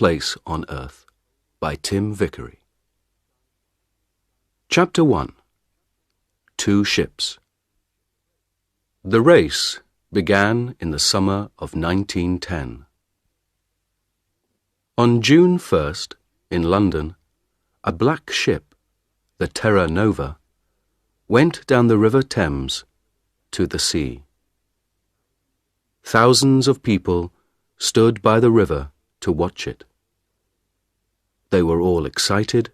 Place on Earth by Tim Vickery. Chapter 1. Two Ships. The race began in the summer of 1910. On June 1st, in London, a black ship, the Terra Nova, went down the River Thames to the sea. Thousands of people stood by the river to watch it. They were all excited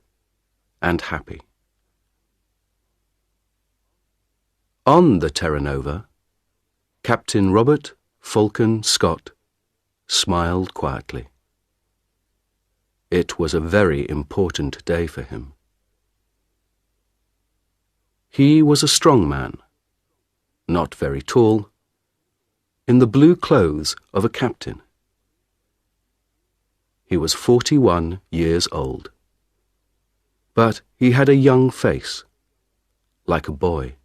and happy. On the Terra Nova, Captain Robert Falcon Scott smiled quietly. It was a very important day for him. He was a strong man, not very tall, in the blue clothes of a captain. He was 41 years old, but he had a young face, like a boy.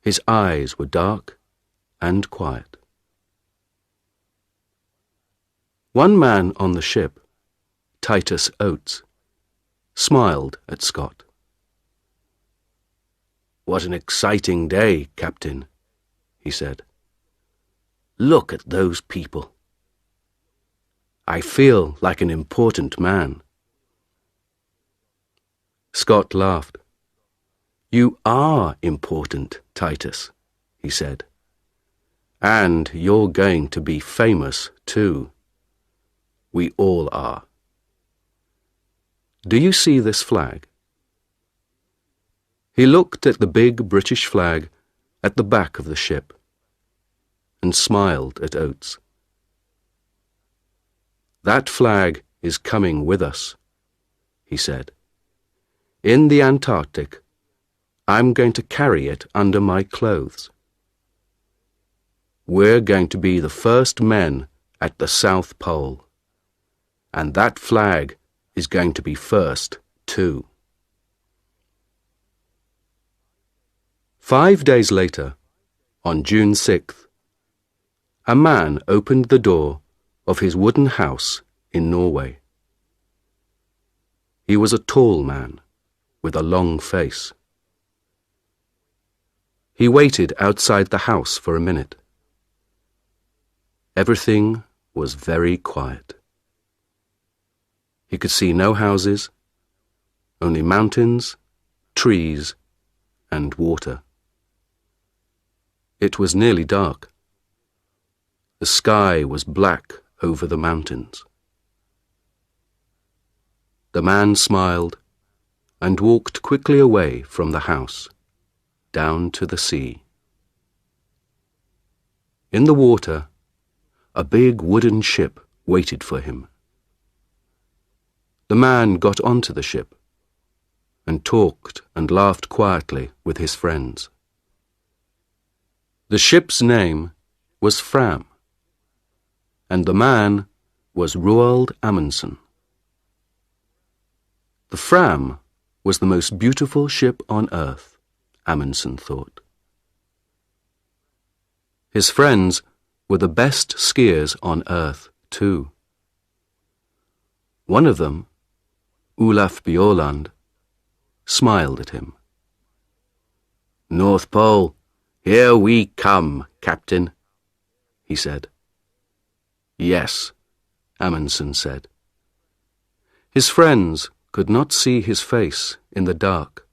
His eyes were dark and quiet. One man on the ship, Titus Oates, smiled at Scott. "What an exciting day, Captain," he said. "Look at those people. I feel like an important man." Scott laughed. "You are important, Titus," he said. "And you're going to be famous, too. We all are. Do you see this flag?" He looked at the big British flag at the back of the ship and smiled at Oates. "That flag is coming with us," he said. "In the Antarctic, I'm going to carry it under my clothes. We're going to be the first men at the South Pole, and that flag is going to be first, too." 5 days later, on June 6th, a man opened the door of his wooden house in Norway. He was a tall man with a long face. He waited outside the house for a minute. Everything was very quiet. He could see no houses, only mountains, trees, and water. It was nearly dark. The sky was black over the mountains. The man smiled and walked quickly away from the house, down to the sea. In the water, a big wooden ship waited for him. The man got onto the ship and talked and laughed quietly with his friends. The ship's name was Fram, and the man was Roald Amundsen. The Fram was the most beautiful ship on earth, Amundsen thought. His friends were the best skiers on earth, too. One of them, Olaf Bjaaland, smiled at him. "North Pole, here we come, Captain," he said. "Yes," Amundsen said. His friends could not see his face in the dark.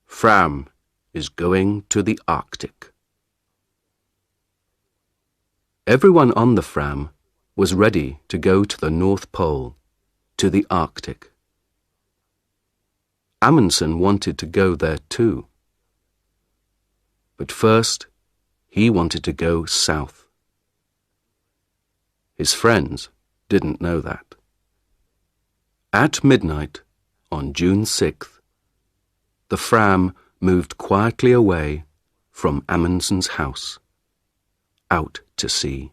"Fram is going to the Arctic." Everyone on the Fram was ready to go to the North Pole, to the Arctic. Amundsen wanted to go there too. But first, he wanted to go south. His friends didn't know that. At midnight, on June 6th, the Fram moved quietly away from Amundsen's house, out to sea.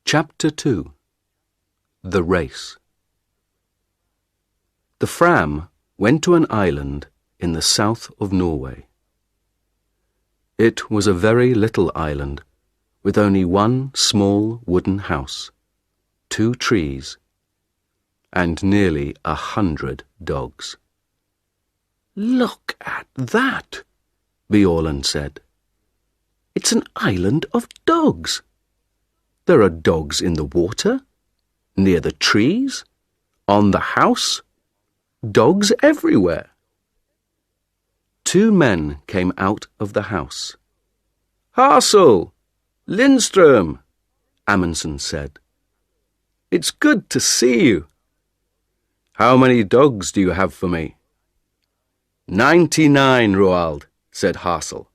Chapter 2. The Race. The Fram went to an island in the south of Norway. It was a very little island with only one small wooden house, 2 trees, and nearly 100 dogs. "Look at that," Bjaaland said. "It's an island of dogs. There are dogs in the water, near the trees, on the house, dogs everywhere." 2 men came out of the house. "Hassel! Lindstrom!" Amundsen said. "It's good to see you. How many dogs do you have for me?" 99, Roald," said Hassel.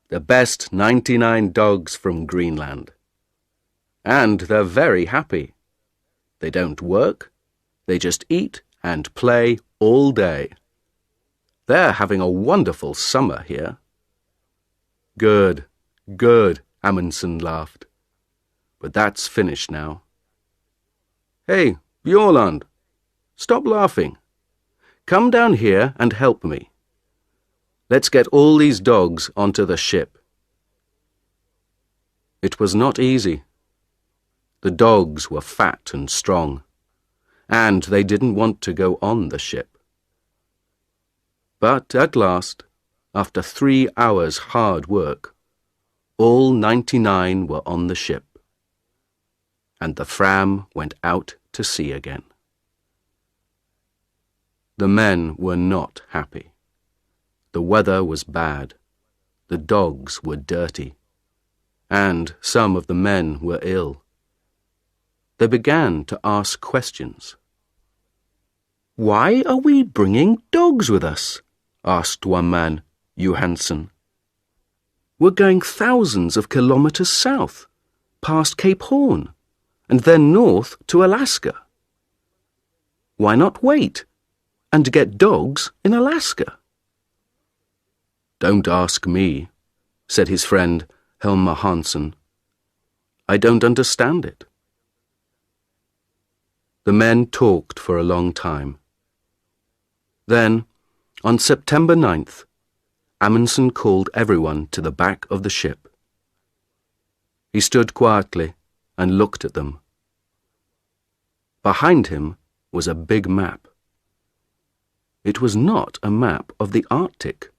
"The best 99 dogs from Greenland. And they're very happy. They don't work, they just eat and play all day. They're having a wonderful summer here." "Good, good," Amundsen laughed. "But that's finished now." "Hey, Bjaaland, stop laughing. Come down here and help me. Let's get all these dogs onto the ship." It was not easy. The dogs were fat and strong, and they didn't want to go on the ship. But at last, after 3 hours' hard work, all 99 were on the ship, and the Fram went out to sea again. The men were not happy. The weather was bad, the dogs were dirty, and some of the men were ill. They began to ask questions. "Why are we bringing dogs with us?" asked one man, Johansson. "We're going thousands of kilometers south, past Cape Horn, and then north to Alaska. Why not wait and get dogs in Alaska?" "Don't ask me," said his friend Helmer Hansen. "I don't understand it." The men talked for a long time. Then, on September 9th, Amundsen called everyone to the back of the ship. He stood quietly and looked at them. Behind him was a big map. It was not a map of the Arctic.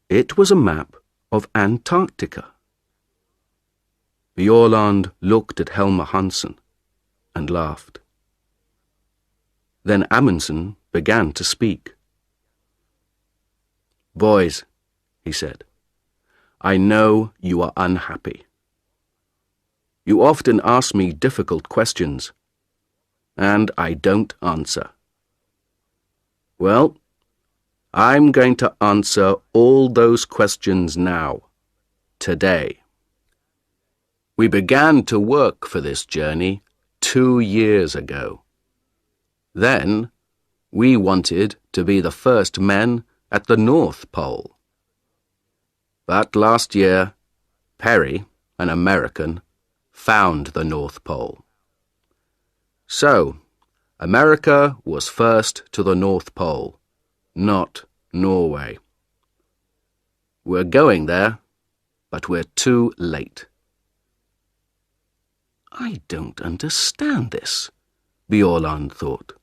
It was a map of Antarctica. Bjaaland looked at Helmer Hansen and laughed. Then Amundsen began to speak. "Boys," he said, "I know you are unhappy. You often ask me difficult questions, and I don't answer. Well, I'm going to answer all those questions now, today. We began to work for this journey 2 years ago. Then, we wanted to be the first men at the North Pole. But last year, Perry, an American, found the North Pole. So, America was first to the North Pole, not Norway. We're going there, but we're too late." "I don't understand this," Bjaaland thought.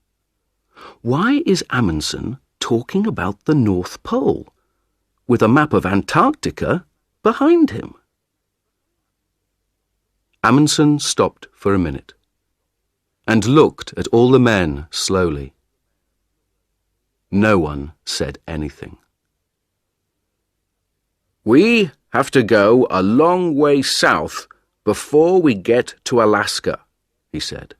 "Why is Amundsen talking about the North Pole, with a map of Antarctica behind him?" Amundsen stopped for a minute, and looked at all the men slowly. No one said anything. "We have to go a long way south before we get to Alaska," he said.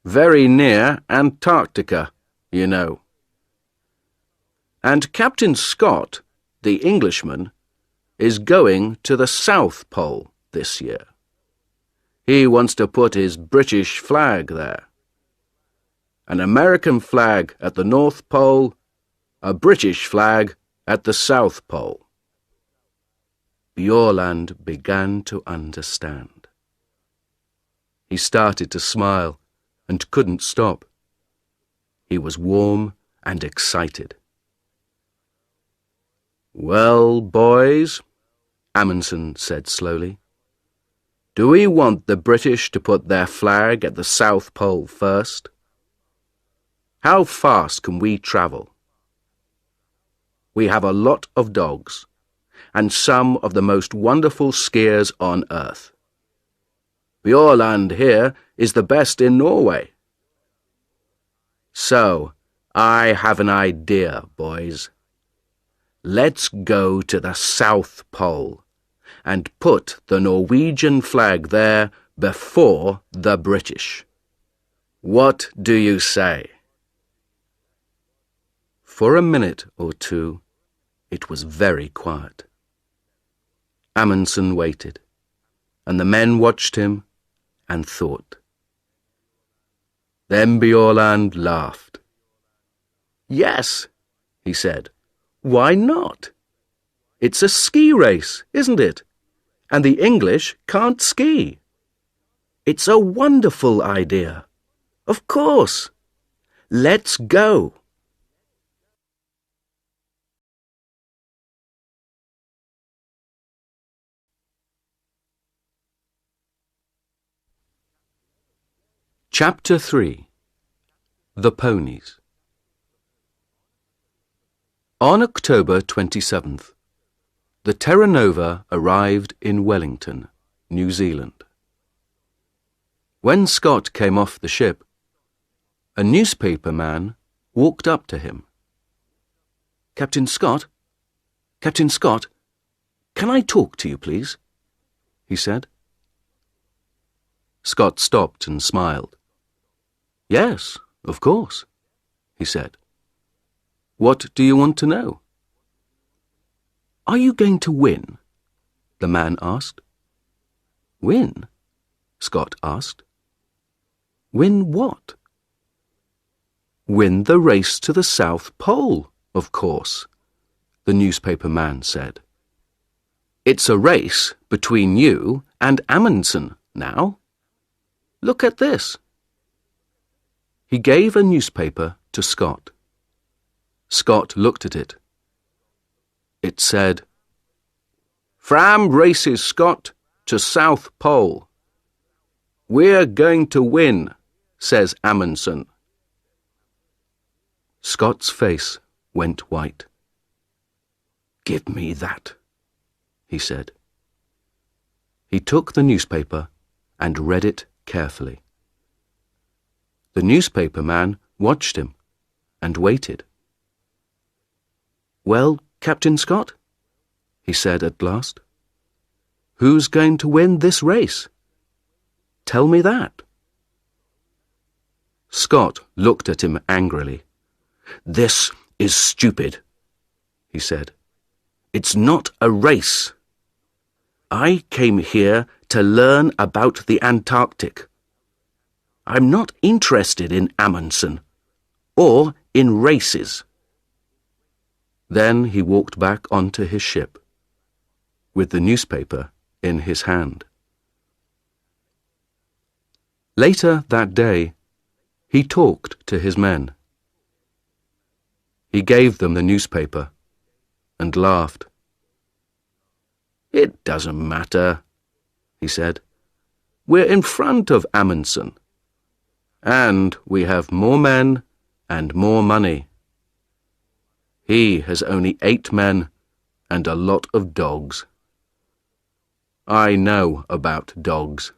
"Very near Antarctica, you know. And Captain Scott, the Englishman, is going to the South Pole this year. He wants to put his British flag there. An American flag at the North Pole, a British flag at the South Pole." Bjaaland began to understand. He started to smile and couldn't stop. He was warm and excited. "Well, boys," Amundsen said slowly, "do we want the British to put their flag at the South Pole first? How fast can we travel? We have a lot of dogs, and some of the most wonderful skiers on earth. Bjorland here is the best in Norway. So, I have an idea, boys. Let's go to the South Pole and put the Norwegian flag there before the British. What do you say?" For a minute or two, it was very quiet. Amundsen waited, and the men watched him and thought. Then Bjorland laughed. "Yes," he said, "why not? It's a ski race, isn't it? And the English can't ski. It's a wonderful idea. Of course. Let's go." Chapter 3. The Ponies. On October 27th, the Terra Nova arrived in Wellington, New Zealand. When Scott came off the ship, a newspaper man walked up to him. Captain Scott, can I talk to you, please?" he said. Scott stopped and smiled. "Yes, of course," he said. "What do you want to know?" "Are you going to win?" the man asked. "Win?" Scott asked. "Win what?" "Win the race to the South Pole, of course," the newspaper man said. "It's a race between you and Amundsen now. Look at this." He gave a newspaper to Scott. Scott looked at it. It said, "Fram races Scott to South Pole. We're going to win, says Amundsen." Scott's face went white. "Give me that," he said. He took the newspaper and read it carefully. The newspaper man watched him and waited. "Well, Captain Scott," he said at last, "who's going to win this race? Tell me that." Scott looked at him angrily. "This is stupid," he said. "It's not a race. I came here to learn about the Antarctic. I'm not interested in Amundsen or in races." Then he walked back onto his ship, with the newspaper in his hand. Later that day, he talked to his men. He gave them the newspaper and laughed. "It doesn't matter," he said. "We're in front of Amundsen. And we have more men and more money. He has only 8 men and a lot of dogs. I know about dogs.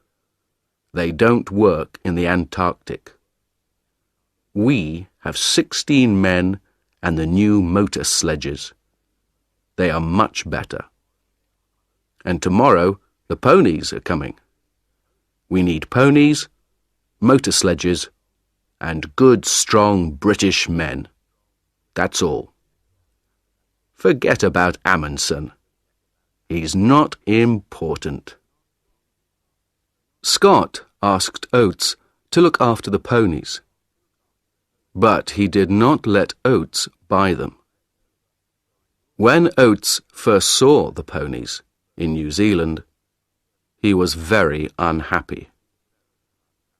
They don't work in the Antarctic. We have 16 men and the new motor sledges. They are much better. And tomorrow the ponies are coming. We need ponies, motor sledges, and good, strong British men. That's all. Forget about Amundsen. He's not important." Scott asked Oates to look after the ponies, but he did not let Oates buy them. When Oates first saw the ponies in New Zealand, he was very unhappy.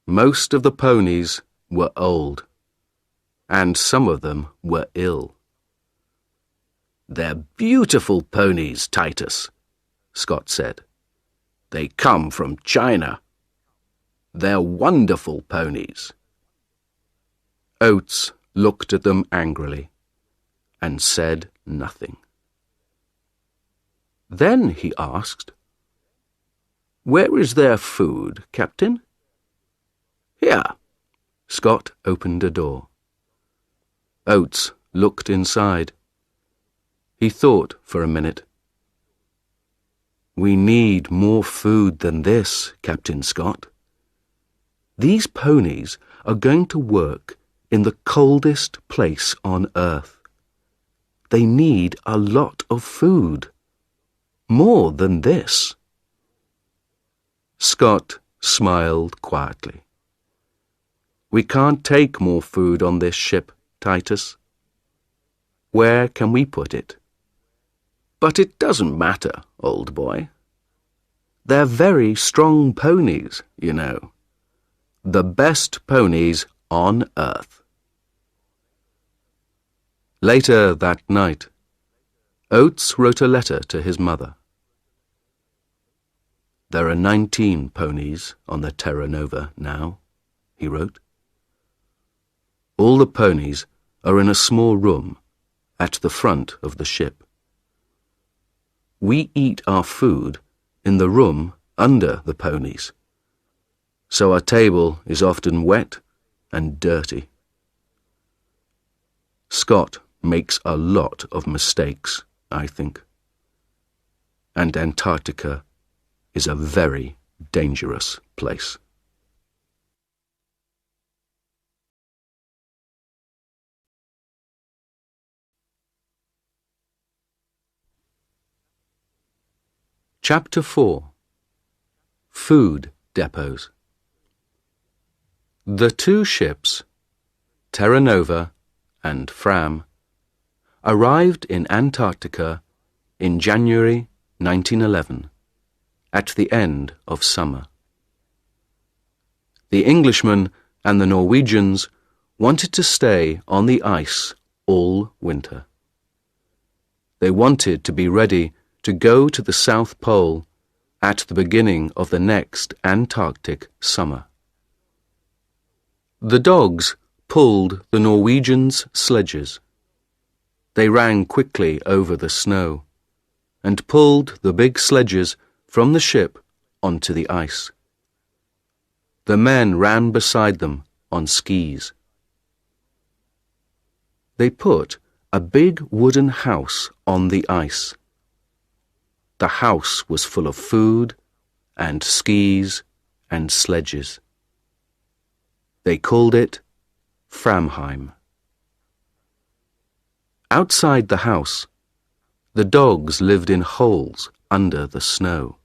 Most of the ponies were old. and some of them were ill. "They're beautiful ponies, Titus," Scott said. "They come from China. They're wonderful ponies." Oates looked at them angrily and said nothing. Then he asked, "Where is their food, Captain?" "Here." Scott opened a door. Oates looked inside. He thought for a minute. "We need more food than this, Captain Scott. These ponies are going to work in the coldest place on earth. They need a lot of food. More than this." Scott smiled quietly. "We can't take more food on this ship, Titus. Where can we put it?" "But it doesn't matter, old boy. They're very strong ponies, you know. The best ponies on earth." Later that night, Oates wrote a letter to his mother. "There are 19 ponies on the Terra Nova now," he wrote. "All the ponies are in a small room at the front of the ship. We eat our food in the room under the ponies, so our table is often wet and dirty. Scott makes a lot of mistakes, I think. And Antarctica is a very dangerous place." Chapter 4. Food Depots. The two ships, Terra Nova and Fram, arrived in Antarctica in January 1911, at the end of summer. The Englishmen and the Norwegians wanted to stay on the ice all winter. They wanted to be ready to go to the South Pole at the beginning of the next Antarctic summer. The dogs pulled the Norwegians' sledges. They ran quickly over the snow and pulled the big sledges from the ship onto the ice. The men ran beside them on skis. They put a big wooden house on the ice. The house was full of food and skis and sledges. They called it Framheim. Outside the house, the dogs lived in holes under the snow.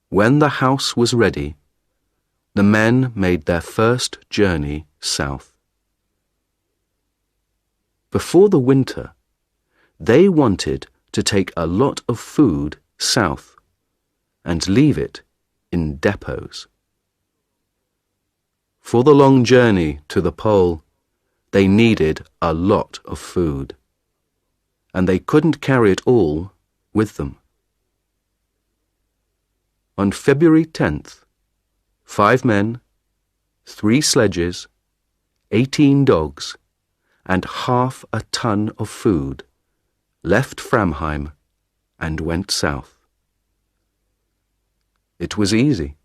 When the house was ready, the men made their first journey south. Before the winter, they wanted to take a lot of food south and leave it in depots. For the long journey to the pole, they needed a lot of food, and they couldn't carry it all with them. On February 10th, 5 men, 3 sledges, 18 dogs, and half a ton of food left Framheim and went south. It was easy.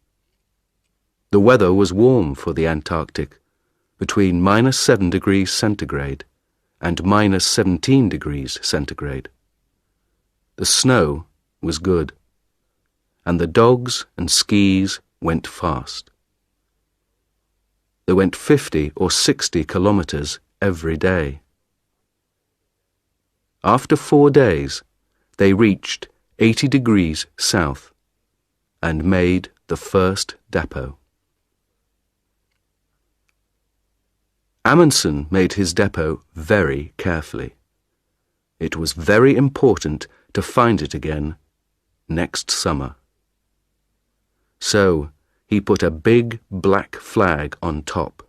The weather was warm for the Antarctic, between -7 degrees centigrade and -17 degrees centigrade. The snow was good, and the dogs and skis went fast. They went 50 or 60 kilometers every day. After 4 days, they reached 80 degrees south and made the first depot. Amundsen made his depot very carefully. It was very important to find it again next summer. So he put a big black flag on top.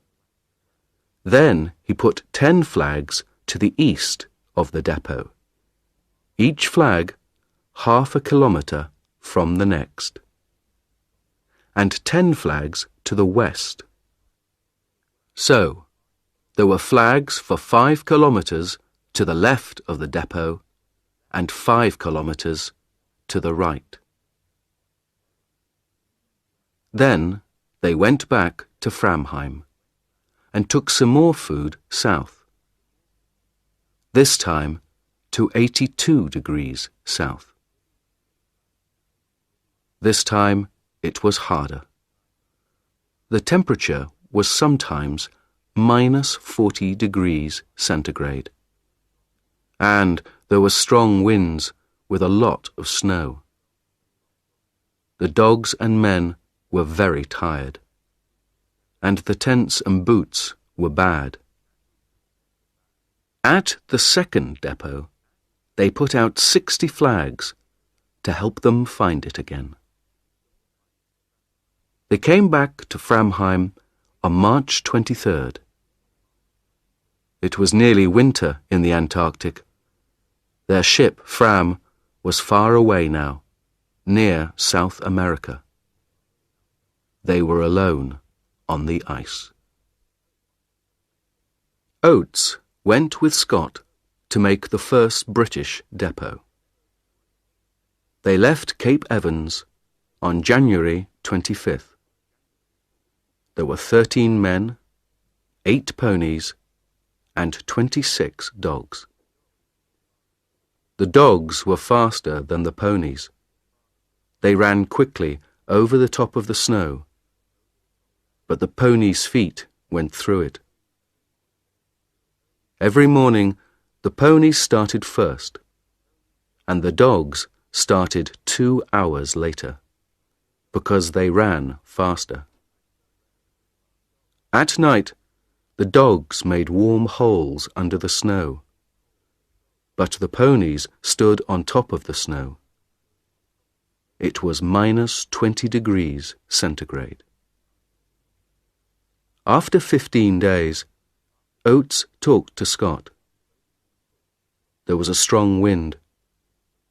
Then he put 10 flags to the east of the depot, each flag half a kilometre from the next, and 10 flags to the west. So, there were flags for 5 kilometres to the left of the depot and 5 kilometres to the right. Then they went back to Framheim and took some more food south, this time to 82 degrees south. This time it was harder. The temperature was sometimes minus 40 degrees centigrade, and there were strong winds with a lot of snow. The dogs and men were very tired, and the tents and boots were bad. At the second depot, they put out 60 flags to help them find it again. They came back to Framheim on March 23rd. It was nearly winter in the Antarctic. Their ship, Fram, was far away now, near South America. They were alone on the ice. Oates went with Scott to make the first British depot. They left Cape Evans on January 25th. There were 13 men, 8 ponies, and 26 dogs. The dogs were faster than the ponies. They ran quickly over the top of the snow, but the ponies' feet went through it. Every morning, the ponies started first, and the dogs started 2 hours later, because they ran faster. At night, the dogs made warm holes under the snow, but the ponies stood on top of the snow. It was minus 20 degrees centigrade. After 15 days, Oates talked to Scott. There was a strong wind,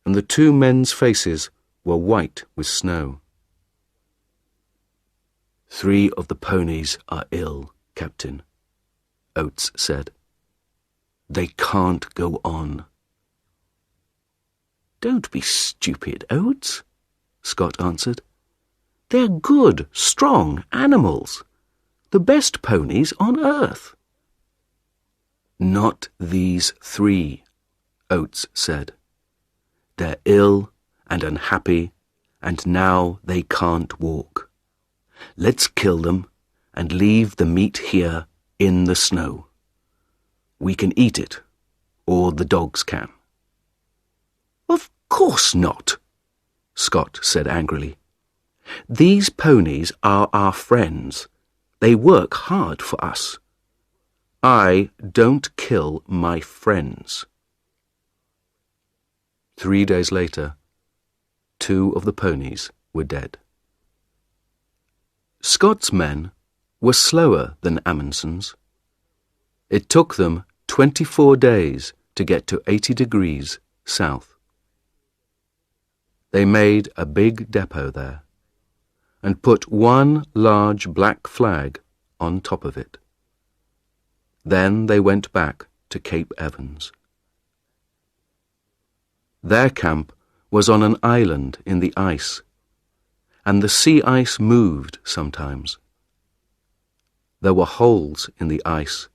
and the 2 men's faces were white with snow. 3 of the ponies are ill, Captain, Oates said. They can't go on. Don't be stupid, Oates, Scott answered. They're good, strong animals, the best ponies on earth. Not these 3, Oates said. They're ill and unhappy, and now they can't walk. Let's kill them and leave the meat here in the snow. We can eat it, or the dogs can. Of course not, Scott said angrily. These ponies are our friends. They work hard for us. I don't kill my friends. 3 days later, 2 of the ponies were dead. Scott's men were slower than Amundsen's. It took them 24 days to get to 80 degrees south. They made a big depot there and put 1 large black flag on top of it. Then they went back to Cape Evans. Their camp was on an island in the ice, and the sea ice moved sometimes. There were holes in the ice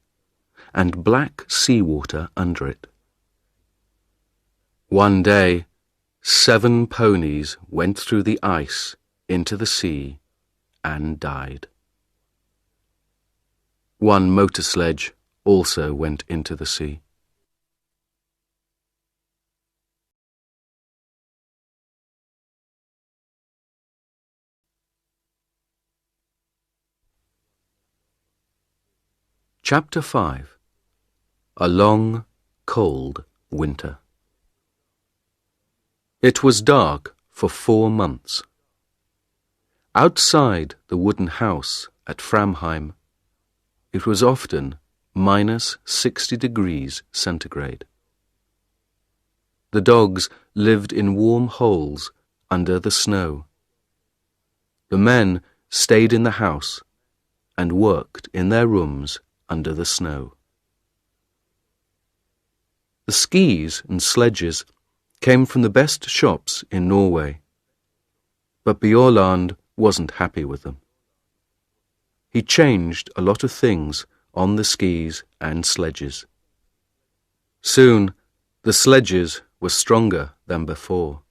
and black seawater under it. One day, 7 ponies went through the ice into the sea and died. 1 motor sledge also went into the sea. Chapter 5. A long, cold winter. It was dark for 4 months. Outside the wooden house at Framheim, it was often minus 60 degrees centigrade. The dogs lived in warm holes under the snow. The men stayed in the house and worked in their rooms under the snow. The skis and sledges came from the best shops in Norway, but Bjørland wasn't happy with them. He changed a lot of things on the skis and sledges. Soon, the sledges were stronger than before.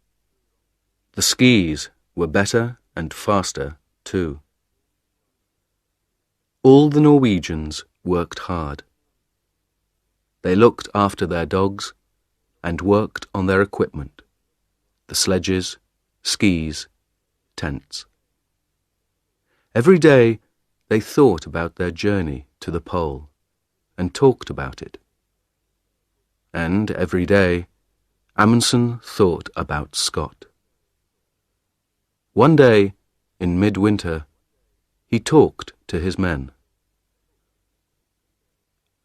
The skis were better and faster too. All the Norwegians worked hard. They looked after their dogs and worked on their equipment, the sledges, skis, tents. Every day they thought about their journey to the pole and talked about it. And every day Amundsen thought about Scott. One day, in midwinter, he talked to his men.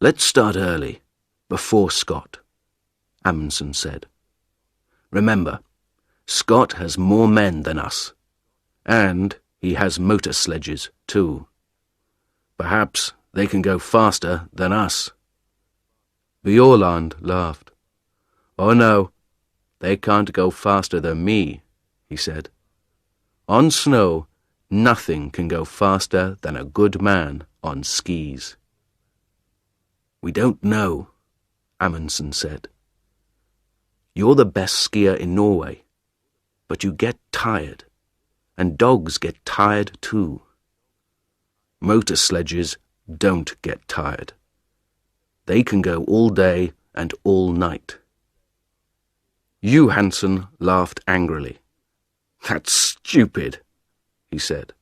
"Let's start early, before Scott," Amundsen said. "Remember, Scott has more men than us, and he has motor sledges too. Perhaps they can go faster than us." Bjørland laughed. "Oh no, they can't go faster than me," he said. "On snow, nothing can go faster than a good man on skis." "We don't know," Amundsen said. "You're the best skier in Norway, but you get tired, and dogs get tired too. Motor sledges don't get tired. They can go all day and all night." Johansen laughed angrily. "That's stupid," he said.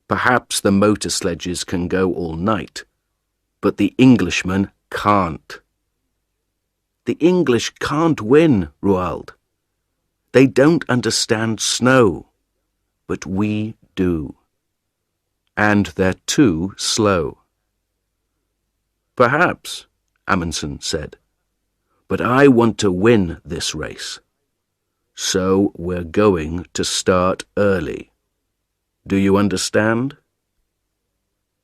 "Perhaps the motor sledges can go all night, but the Englishmen can't." "The English can't win, Roald. They don't understand snow, but we do. And they're too slow." "Perhaps," Amundsen said, "but I want to win this race. So we're going to start early. Do you understand?"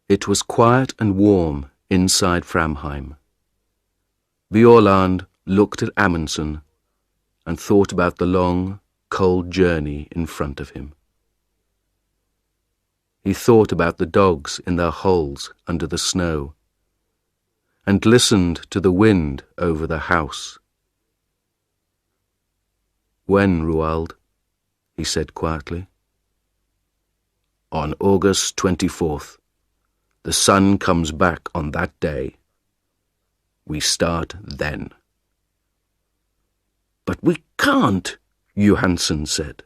It was quiet and warm inside Framheim. Bjørland looked at Amundsen and thought about the long, cold journey in front of him. He thought about the dogs in their holes under the snow and listened to the wind over the house. "When, Roald?" he said quietly. "On August 24th. The sun comes back on that day. We start then." "But we can't," Johansen said.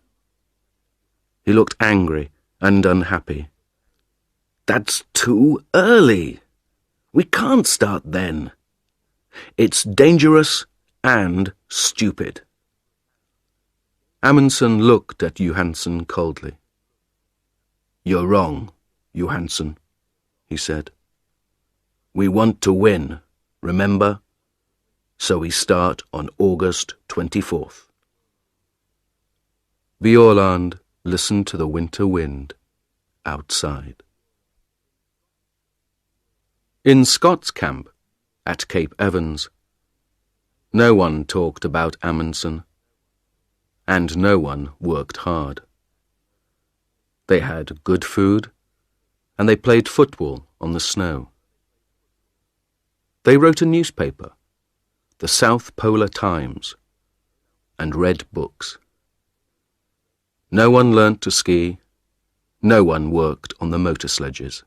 He looked angry and unhappy. "That's too early. We can't start then. It's dangerous and stupid." Amundsen looked at Johansen coldly. "You're wrong, Johansen," he said. "We want to win, remember? So we start on August 24th. Bjørland listened to the winter wind outside. In Scott's camp, at Cape Evans, no one talked about Amundsen, and no one worked hard. They had good food, and they played football on the snow. They wrote a newspaper, the South Polar Times, and read books. No one learnt to ski, no one worked on the motor sledges.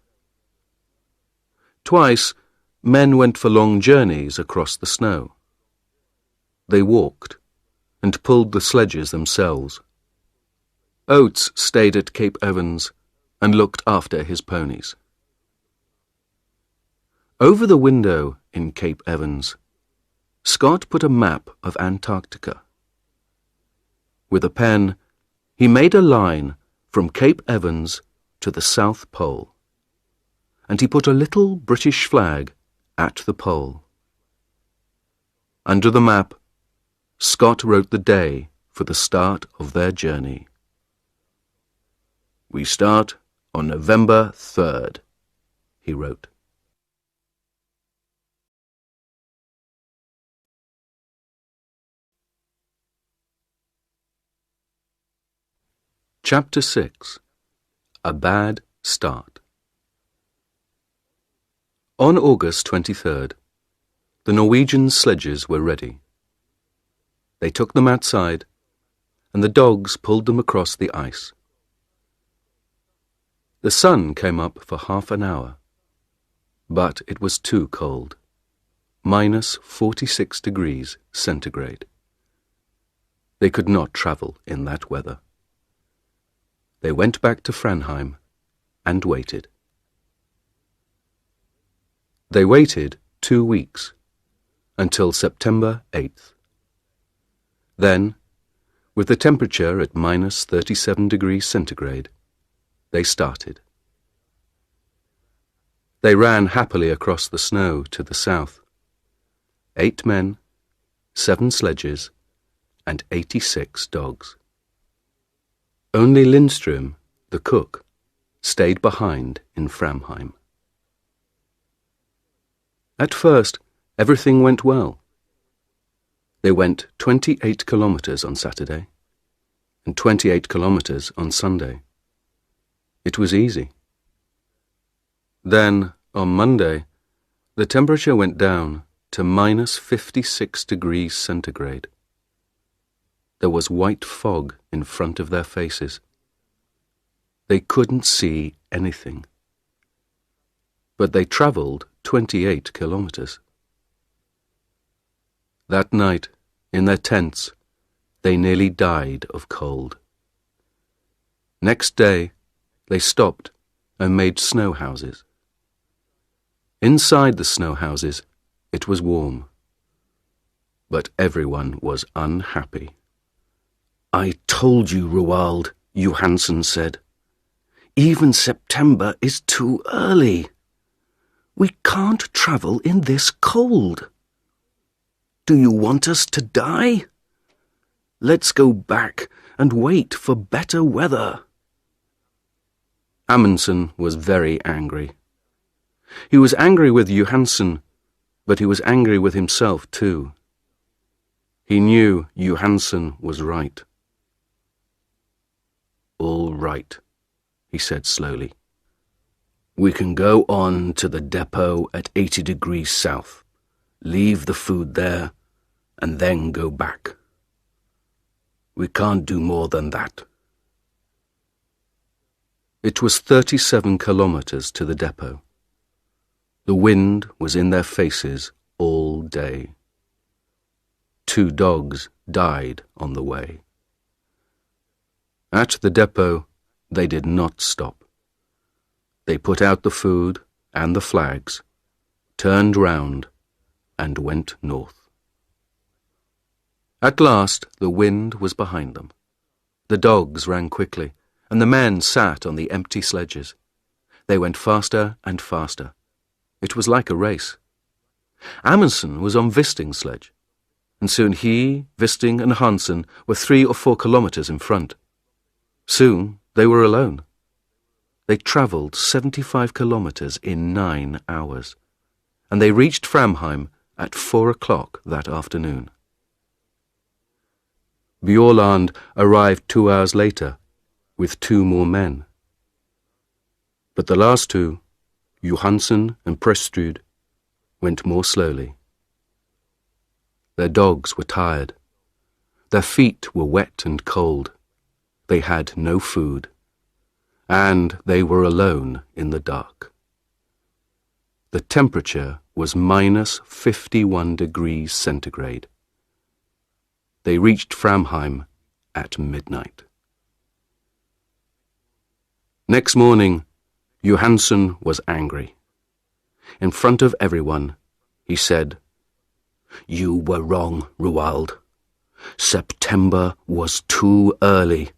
Twice, men went for long journeys across the snow. They walked and pulled the sledges themselves. Oates stayed at Cape Evans and looked after his ponies. Over the window in Cape Evans, Scott put a map of Antarctica. With a pen, he made a line from Cape Evans to the South Pole, and he put a little British flag at the pole. Under the map, Scott wrote the day for the start of their journey. "We start on November 3rd, he wrote. Chapter 6. A Bad Start. On August 23rd, the Norwegian sledges were ready. They took them outside, and the dogs pulled them across the ice. The sun came up for half an hour, but it was too cold, -46 degrees centigrade. They could not travel in that weather. They went back to Framheim and waited. They waited 2 weeks, until September 8th. Then, with the temperature at -37 degrees centigrade, they started. They ran happily across the snow to the south. 8 men, 7 sledges, and 86 dogs. Only Lindstrom, the cook, stayed behind in Framheim. At first, everything went well. They went 28 kilometers on Saturday and 28 kilometers on Sunday. It was easy. Then, on Monday, the temperature went down to -56 degrees centigrade. There was white fog in front of their faces. They couldn't see anything. But they travelled 28 kilometers. That night, in their tents, they nearly died of cold. Next day, they stopped and made snow houses. Inside the snow houses, it was warm. But everyone was unhappy. "I told you, Roald," Johansen said. "Even September is too early. We can't travel in this cold. Do you want us to die? Let's go back and wait for better weather." Amundsen was very angry. He was angry with Johansen, but he was angry with himself too. He knew Johansen was right. "All right," he said slowly. "We can go on to the depot at 80 degrees south, leave the food there, and then go back. We can't do more than that." It was 37 kilometers to the depot. The wind was in their faces all day. 2 dogs died on the way. At the depot, they did not stop. They put out the food and the flags, turned round, and went north. At last, the wind was behind them. The dogs ran quickly, and the men sat on the empty sledges. They went faster and faster. It was like a race. Amundsen was on Wisting's sledge, and soon he, Wisting, and Hansen were 3 or 4 kilometers in front. Soon they were alone. They travelled 75 kilometers in 9 hours, and they reached Framheim at 4 o'clock that afternoon. Bjaaland arrived 2 hours later with 2 more men. But the last 2, Johansen and Prestrud, went more slowly. Their dogs were tired. Their feet were wet and cold. They had no food, and they were alone in the dark. The temperature was -51 degrees centigrade. They reached Framheim at midnight. Next morning, Johansen was angry. In front of everyone, he said, "You were wrong, Roald. September was too early.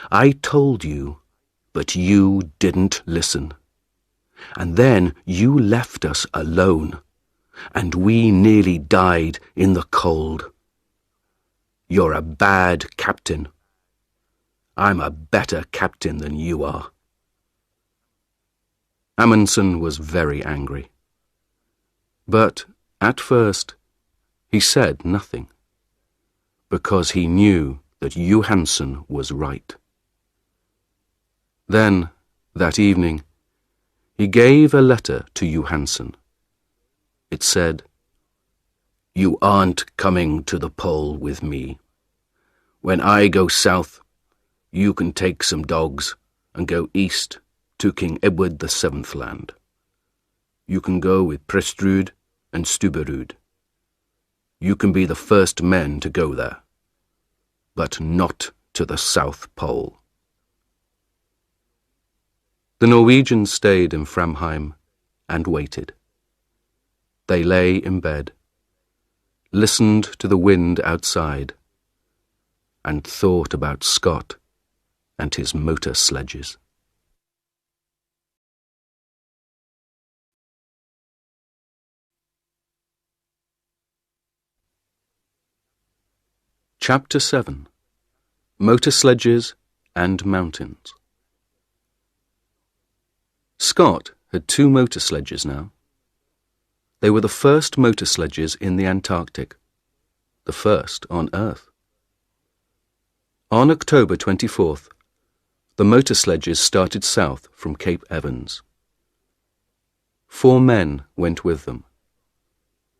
I told you, but you didn't listen. And then you left us alone and we nearly died in the cold. You're a bad captain. I'm a better captain than you are." Amundsen was very angry. But at first he said nothing, because he knew that Johansen was right. Then, that evening, he gave a letter to Johansen. It said, "You aren't coming to the pole with me. When I go south, you can take some dogs and go east to King Edward VII land. You can go with Prestrud and Stubberud. You can be the first men to go there, but not to the South Pole." The Norwegians stayed in Framheim and waited. They lay in bed, listened to the wind outside, and thought about Scott and his motor sledges. Chapter 7. Motor Sledges and Mountains. Scott had 2 motor sledges now. They were the first motor sledges in the Antarctic, the first on Earth. On October 24th, the motor sledges started south from Cape Evans. 4 men went with them,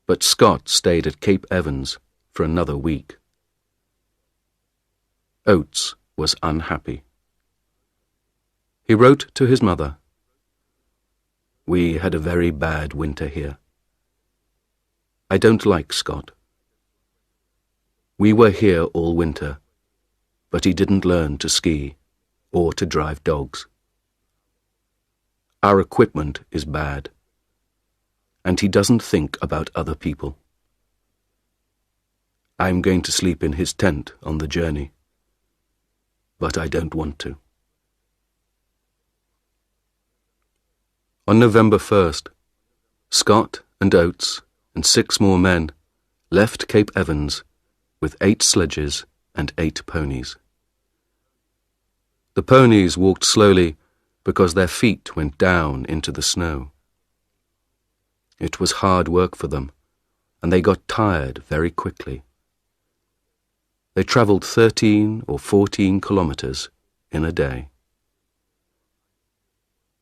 but Scott stayed at Cape Evans for another week. Oates was unhappy. He wrote to his mother, "We had a very bad winter here. I don't like Scott. We were here all winter, but he didn't learn to ski or to drive dogs. Our equipment is bad, and he doesn't think about other people. I'm going to sleep in his tent on the journey, but I don't want to." On November 1st, Scott and Oates and 6 more men left Cape Evans with 8 sledges and 8 ponies. The ponies walked slowly because their feet went down into the snow. It was hard work for them, and they got tired very quickly. They travelled 13 or 14 kilometres in a day.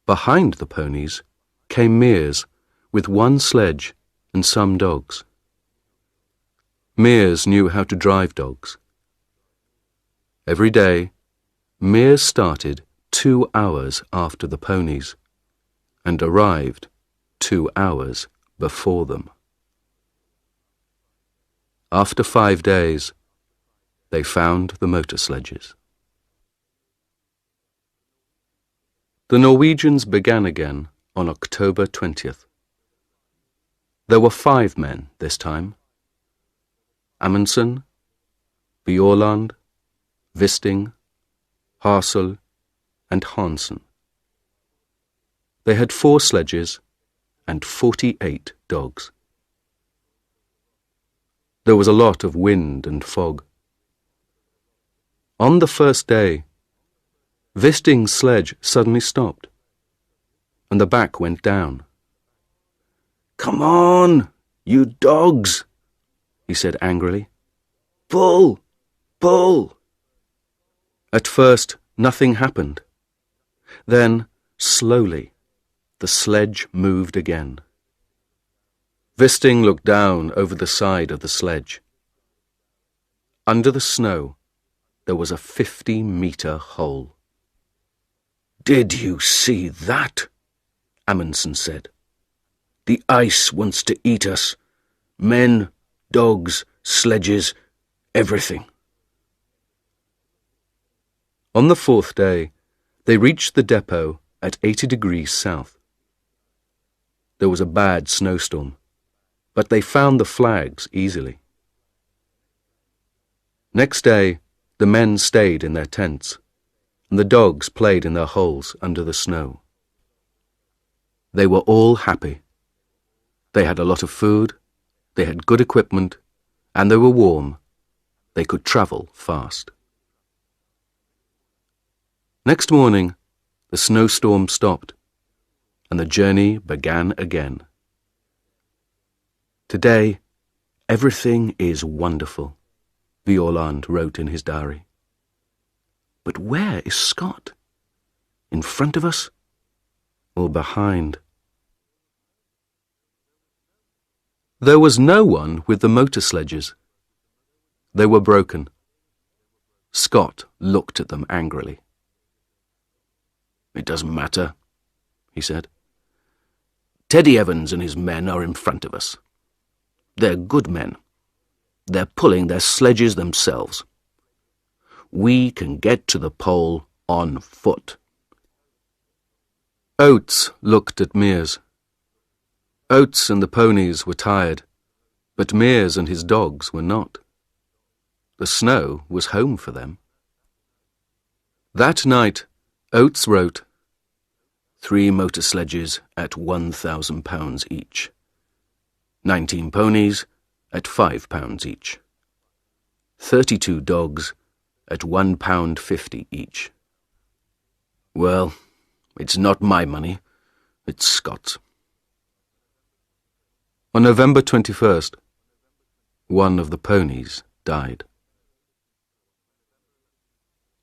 Behind the ponies came Mears with 1 sledge and some dogs. Mears knew how to drive dogs. Every day, Mears started 2 hours after the ponies and arrived 2 hours before them. After 5 days, they found the motor sledges. The Norwegians began again on October 20th. There were 5 men this time: Amundsen, Bjaaland, Wisting, Hassel, and Hansen. They had 4 sledges and 48 dogs. There was a lot of wind and fog. On the first day, Wisting's sledge suddenly stopped, and the back went down. "Come on, you dogs," he said angrily. "Pull, pull." At first, nothing happened. Then, slowly, the sledge moved again. Wisting looked down over the side of the sledge. Under the snow, there was a 50-metre hole. "Did you see that?" Amundsen said. "The ice wants to eat us. Men, dogs, sledges, everything." On the 4th day, they reached the depot at 80 degrees south. There was a bad snowstorm, but they found the flags easily. Next day, the men stayed in their tents, and the dogs played in their holes under the snow. They were all happy. They had a lot of food, they had good equipment, and they were warm. They could travel fast. Next morning, the snowstorm stopped, and the journey began again. Today, everything is wonderful, Violand wrote in his diary. But where is Scott? In front of us or behind? There was no one with the motor sledges. They were broken. Scott looked at them angrily. "It doesn't matter," he said. "Teddy Evans and his men are in front of us. They're good men. They're pulling their sledges themselves. We can get to the pole on foot." Oates looked at Mears. Oates and the ponies were tired, but Mears and his dogs were not. The snow was home for them. That night, Oates wrote, 3 motor sledges at £1,000 each. 19 ponies at £5 each. 32 dogs at £1.50 each. Well, it's not my money, it's Scott's. On November 21st, one of the ponies died.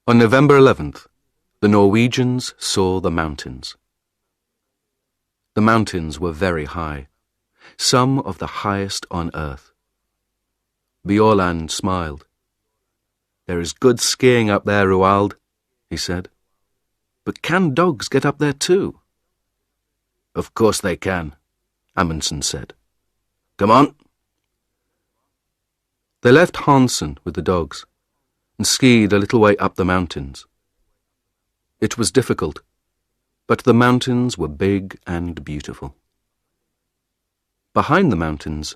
On November 11th, the Norwegians saw the mountains. The mountains were very high, some of the highest on earth. Bjaaland smiled. "There is good skiing up there, Roald," he said. "But can dogs get up there too?" "Of course they can," Amundsen said. "Come on." They left Hansen with the dogs and skied a little way up the mountains. It was difficult, but the mountains were big and beautiful. Behind the mountains,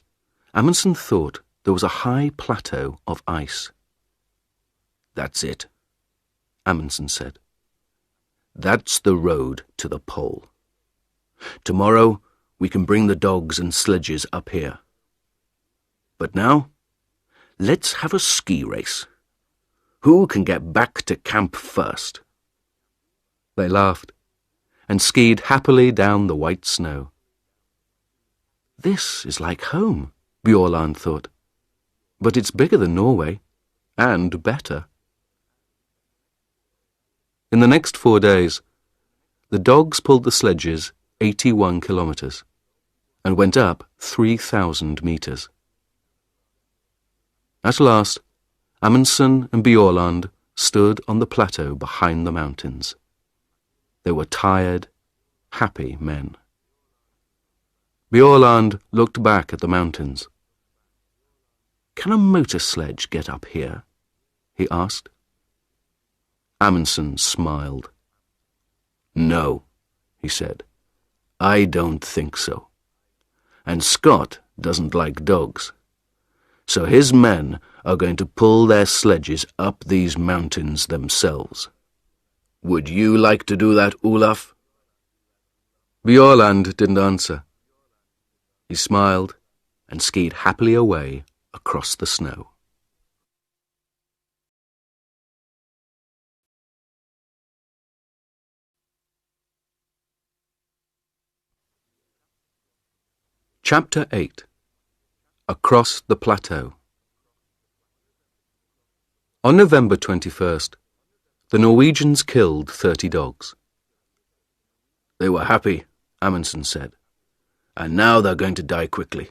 Amundsen thought there was a high plateau of ice. "That's it," Amundsen said. "That's the road to the pole. Tomorrow we can bring the dogs and sledges up here. But now, let's have a ski race. Who can get back to camp first?" They laughed and skied happily down the white snow. "This is like home," Bjaaland thought. "But it's bigger than Norway, and better." In the next 4 days, the dogs pulled the sledges 81 kilometers and went up 3,000 meters. At last, Amundsen and Bjaaland stood on the plateau behind the mountains. They were tired, happy men. Bjaaland looked back at the mountains. "Can a motor sledge get up here?" he asked. Amundsen smiled. "No," he said. "I don't think so. And Scott doesn't like dogs. So his men are going to pull their sledges up these mountains themselves. Would you like to do that, Olaf?" Bjaaland didn't answer. He smiled and skied happily away across the snow. Chapter 8. Across the Plateau. On November 21st, the Norwegians killed 30 dogs. "They were happy," Amundsen said, "and now they're going to die quickly.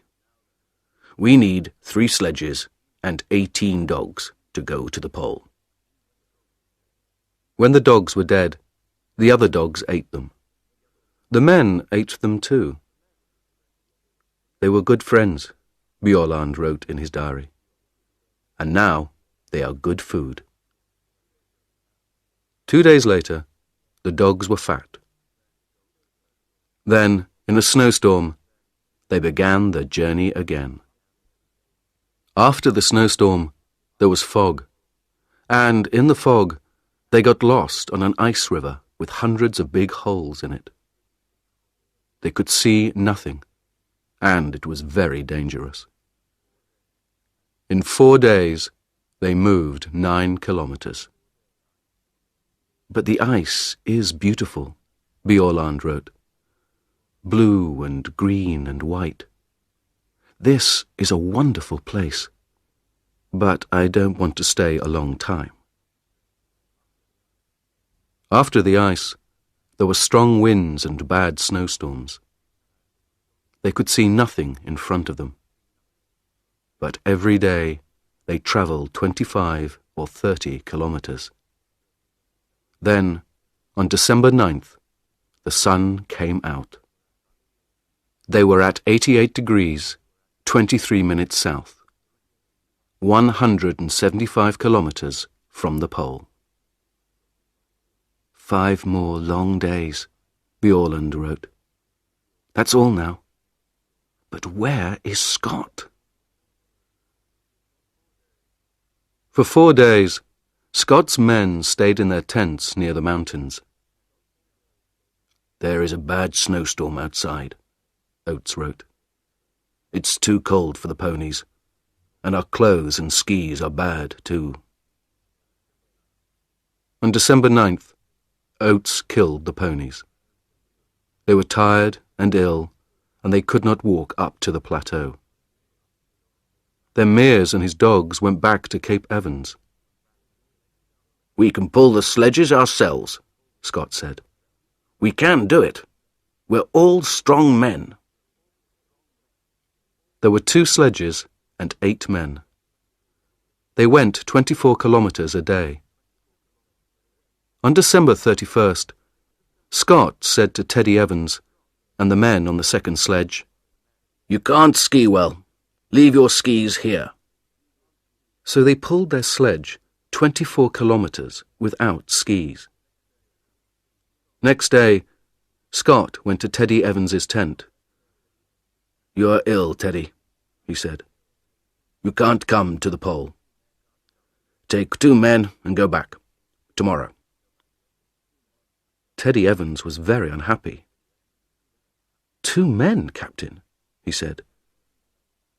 We need 3 sledges and 18 dogs to go to the pole." When the dogs were dead, the other dogs ate them. The men ate them too. They were good friends, Bjaaland wrote in his diary. And now they are good food. 2 days later, the dogs were fat. Then, in a snowstorm, they began their journey again. After the snowstorm, there was fog, and in the fog, they got lost on an ice river with hundreds of big holes in it. They could see nothing, and it was very dangerous. In 4 days, they moved 9 kilometers. But the ice is beautiful, Bjaaland wrote. Blue and green and white. This is a wonderful place, but I don't want to stay a long time. After the ice, there were strong winds and bad snowstorms. They could see nothing in front of them. But every day they travelled 25 or 30 kilometres. Then, on December 9th, the sun came out. They were at 88 degrees, 23 minutes south, 175 kilometres from the pole. 5 more long days, Bjaaland wrote. That's all now. But where is Scott? For 4 days, Scott's men stayed in their tents near the mountains. There is a bad snowstorm outside, Oates wrote. It's too cold for the ponies, and our clothes and skis are bad too. On December 9th, Oates killed the ponies. They were tired and ill, and they could not walk up to the plateau. Then Mears and his dogs went back to Cape Evans. We can pull the sledges ourselves, Scott said. We can do it. We're all strong men. There were 2 sledges and 8 men. They went 24 kilometres a day. On December 31st, Scott said to Teddy Evans and the men on the second sledge, You can't ski well. Leave your skis here. So they pulled their sledge 24 kilometres without skis. Next day, Scott went to Teddy Evans's tent. You're ill, Teddy, he said. You can't come to the pole. Take 2 men and go back. Tomorrow. Teddy Evans was very unhappy. 2 men, Captain, he said.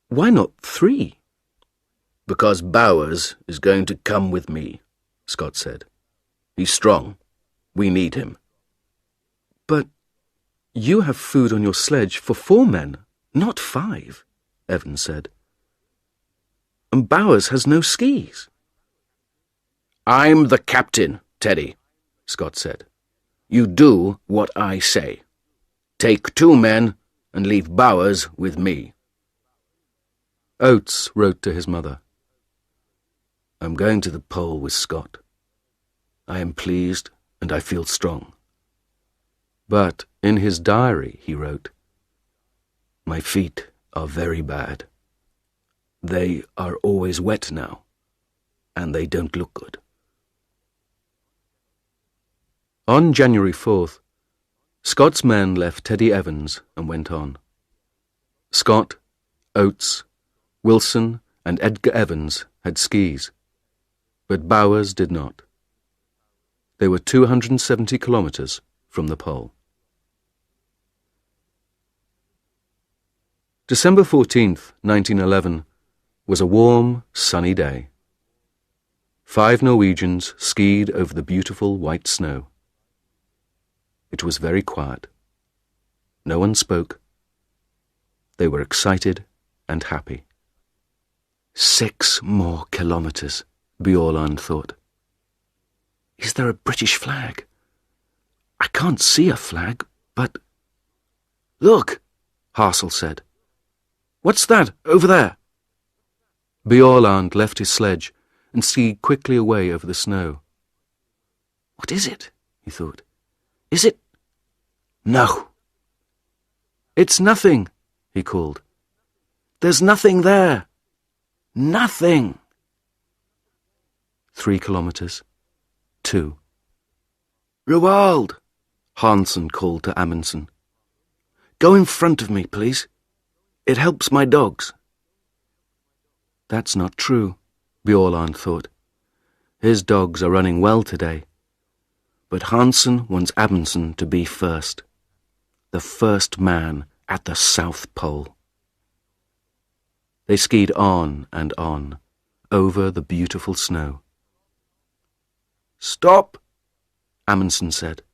Why not 3? Because Bowers is going to come with me, Scott said. He's strong. We need him. But you have food on your sledge for 4 men, not 5, Evans said. And Bowers has no skis. I'm the captain, Teddy, Scott said. You do what I say. Take 2 men and leave Bowers with me. Oates wrote to his mother, I'm going to the pole with Scott. I am pleased and I feel strong. But in his diary he wrote, My feet are very bad. They are always wet now, and they don't look good. On January 4th, Scott's men left Teddy Evans and went on. Scott, Oates, Wilson and Edgar Evans had skis, but Bowers did not. They were 270 kilometres from the pole. December 14th, 1911, was a warm, sunny day. 5 Norwegians skied over the beautiful white snow. It was very quiet. No one spoke. They were excited and happy. 6 more kilometres, Bjaaland thought. Is there a British flag? I can't see a flag, but... Look, Hassel said. What's that over there? Bjaaland left his sledge and skied quickly away over the snow. What is it? He thought. Is it? No. It's nothing, he called. There's nothing there. Nothing. 3 kilometres. 2. Roald, Hansen called to Amundsen. Go in front of me, please. It helps my dogs. That's not true, Bjaaland thought. His dogs are running well today. But Hansen wants Amundsen to be first. The first man at the South Pole. They skied on and on, over the beautiful snow. "Stop!" Amundsen said.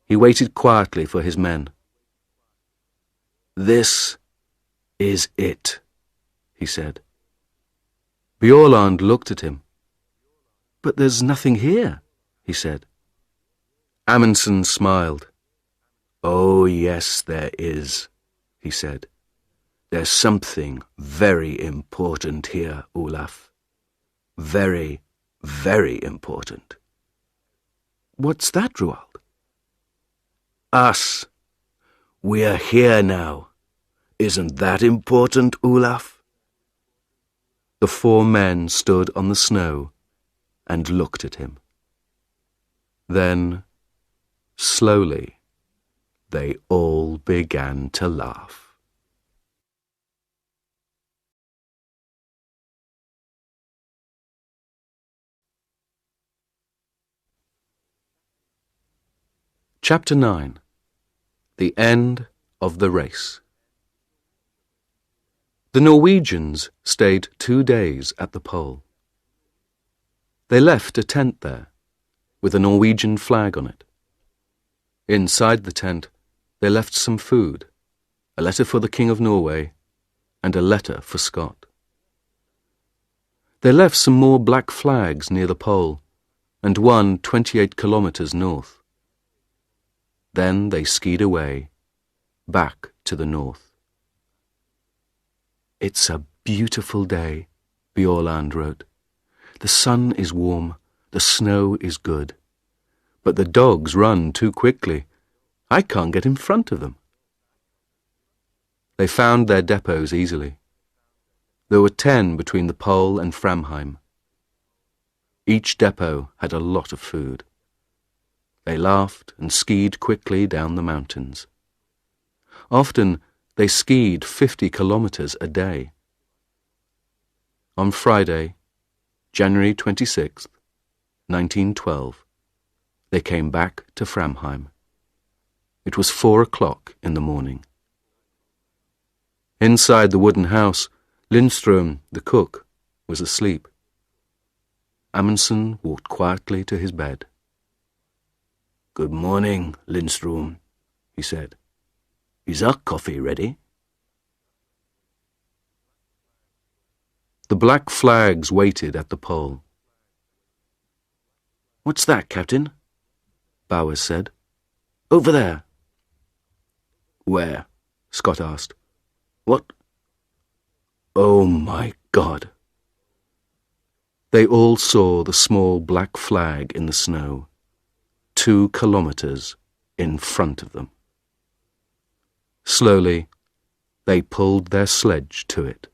He waited quietly for his men. "This is it," he said. Bjaaland looked at him. "But there's nothing here," he said. Amundsen smiled. "Oh, yes, there is," he said. "There's something very important here, Olaf. Very, very important." "What's that, Roald?" "Us. We're here now. Isn't that important, Olaf?" The four men stood on the snow and looked at him. Then, slowly, they all began to laugh. Chapter 9. The End of the Race. The Norwegians stayed 2 days at the pole. They left a tent there, with a Norwegian flag on it. Inside the tent, they left some food, a letter for the King of Norway, and a letter for Scott. They left some more black flags near the pole, and one 28 kilometers north. Then they skied away, back to the north. "It's a beautiful day," Bjaaland wrote. "The sun is warm, the snow is good. But the dogs run too quickly. I can't get in front of them." They found their depots easily. There were 10 between the pole and Framheim. Each depot had a lot of food. They laughed and skied quickly down the mountains. Often they skied 50 kilometers a day. On Friday, January 26th, 1912, they came back to Framheim. It was 4 o'clock in the morning. Inside the wooden house, Lindstrom, the cook, was asleep. Amundsen walked quietly to his bed. "Good morning, Lindstrom," he said. "Is our coffee ready?" The black flags waited at the pole. "What's that, Captain?" Bowers said. "Over there." "Where?" Scott asked. "What? Oh, my God." They all saw the small black flag in the snow, 2 kilometers in front of them. Slowly, they pulled their sledge to it.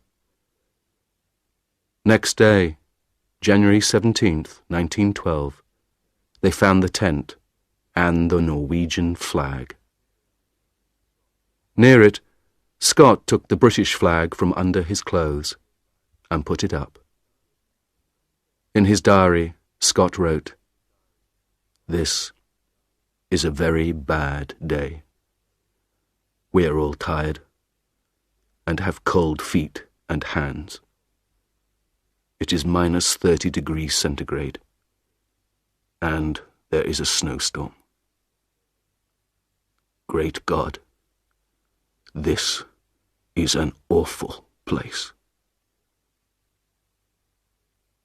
Next day, January 17th, 1912, they found the tent and the Norwegian flag. Near it, Scott took the British flag from under his clothes and put it up. In his diary, Scott wrote, "This is a very bad day. We are all tired and have cold feet and hands. It is minus 30 degrees centigrade, and there is a snowstorm. Great God, this is an awful place."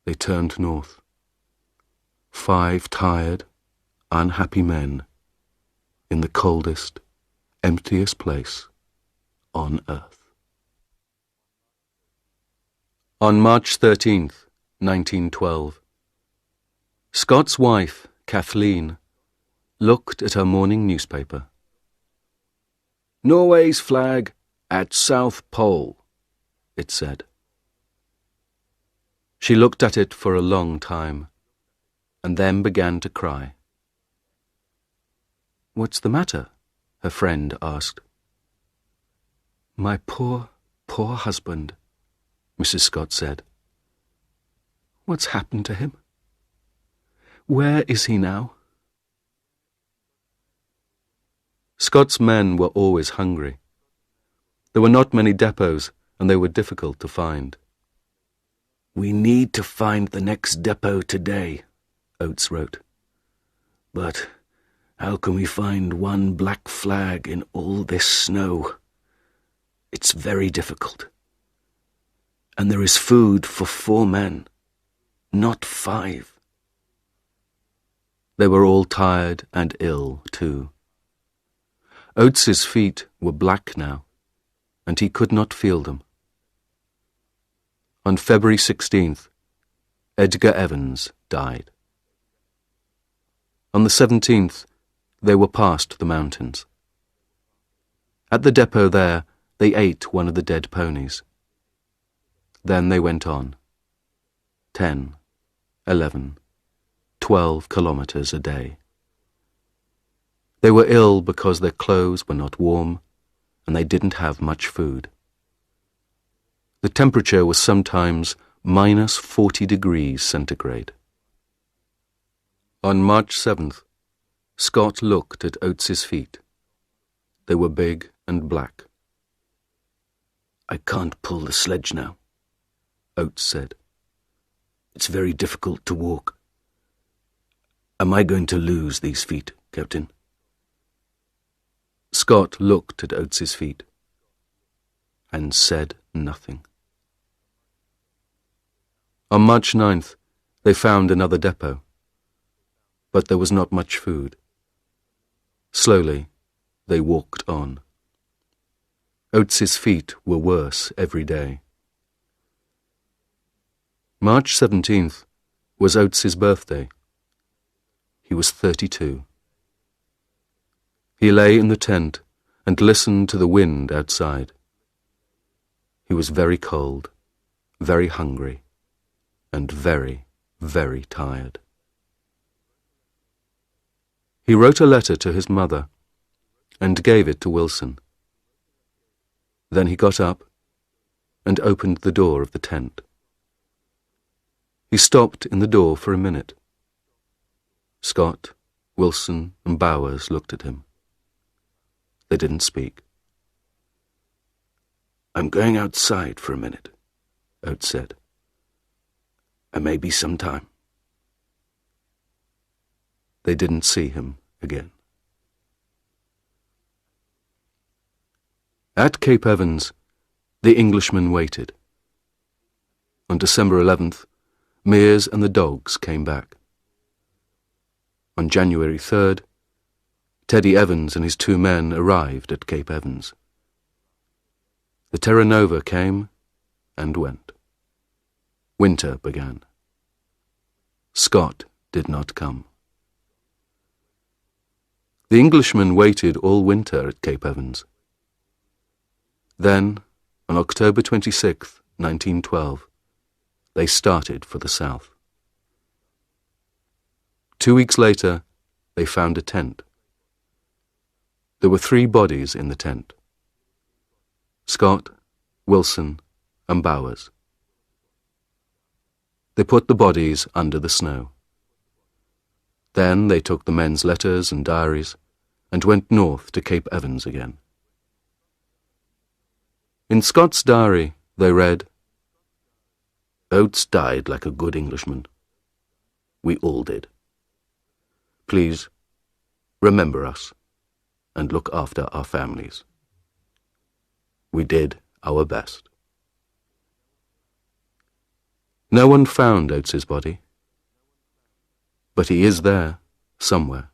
They turned north. 5 tired, unhappy men in the coldest, emptiest place on earth. On March 13th, 1912, Scott's wife, Kathleen, looked at her morning newspaper. "Norway's flag at South Pole," it said. She looked at it for a long time, and then began to cry. "What's the matter?" her friend asked. "My poor, poor husband," Mrs. Scott said. "What's happened to him? Where is he now?" Scott's men were always hungry. There were not many depots, and they were difficult to find. "We need to find the next depot today," Oates wrote. "But how can we find one black flag in all this snow? It's very difficult. And there is food for 4 men, not 5. They were all tired and ill, too. Oates's feet were black now, and he could not feel them. On February 16th, Edgar Evans died. On the 17th, they were past the mountains. At the depot there, they ate one of the dead ponies. Then they went on. 10, 11, 12 kilometers a day. They were ill because their clothes were not warm, and they didn't have much food. The temperature was sometimes minus 40 degrees centigrade. On March 7th, Scott looked at Oates's feet. They were big and black. "I can't pull the sledge now," Oates said. "It's very difficult to walk. Am I going to lose these feet, Captain?" Scott looked at Oates's feet and said nothing. On March 9th, they found another depot, but there was not much food. Slowly, they walked on. Oates's feet were worse every day. March 17th was Oates's birthday. He was 32. He lay in the tent and listened to the wind outside. He was very cold, very hungry, and very, very tired. He wrote a letter to his mother and gave it to Wilson. Then he got up and opened the door of the tent. He stopped in the door for a minute. Scott, Wilson, and Bowers looked at him. They didn't speak. "I'm going outside for a minute," Oates said. "I may be some time." They didn't see him again. At Cape Evans, the Englishmen waited. On December 11th, Mears and the dogs came back. On January 3rd, Teddy Evans and his 2 men arrived at Cape Evans. The Terra Nova came and went. Winter began. Scott did not come. The Englishmen waited all winter at Cape Evans. Then, on October 26, 1912, they started for the south. 2 weeks later, they found a tent. There were 3 bodies in the tent: Scott, Wilson, and Bowers. They put the bodies under the snow. Then they took the men's letters and diaries and went north to Cape Evans again. In Scott's diary, they read, "Oates died like a good Englishman. We all did. Please, remember us and look after our families. We did our best." No one found Oates's body, but he is there, somewhere,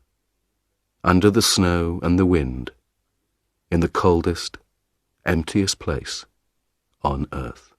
under the snow and the wind, in the coldest, emptiest place on earth.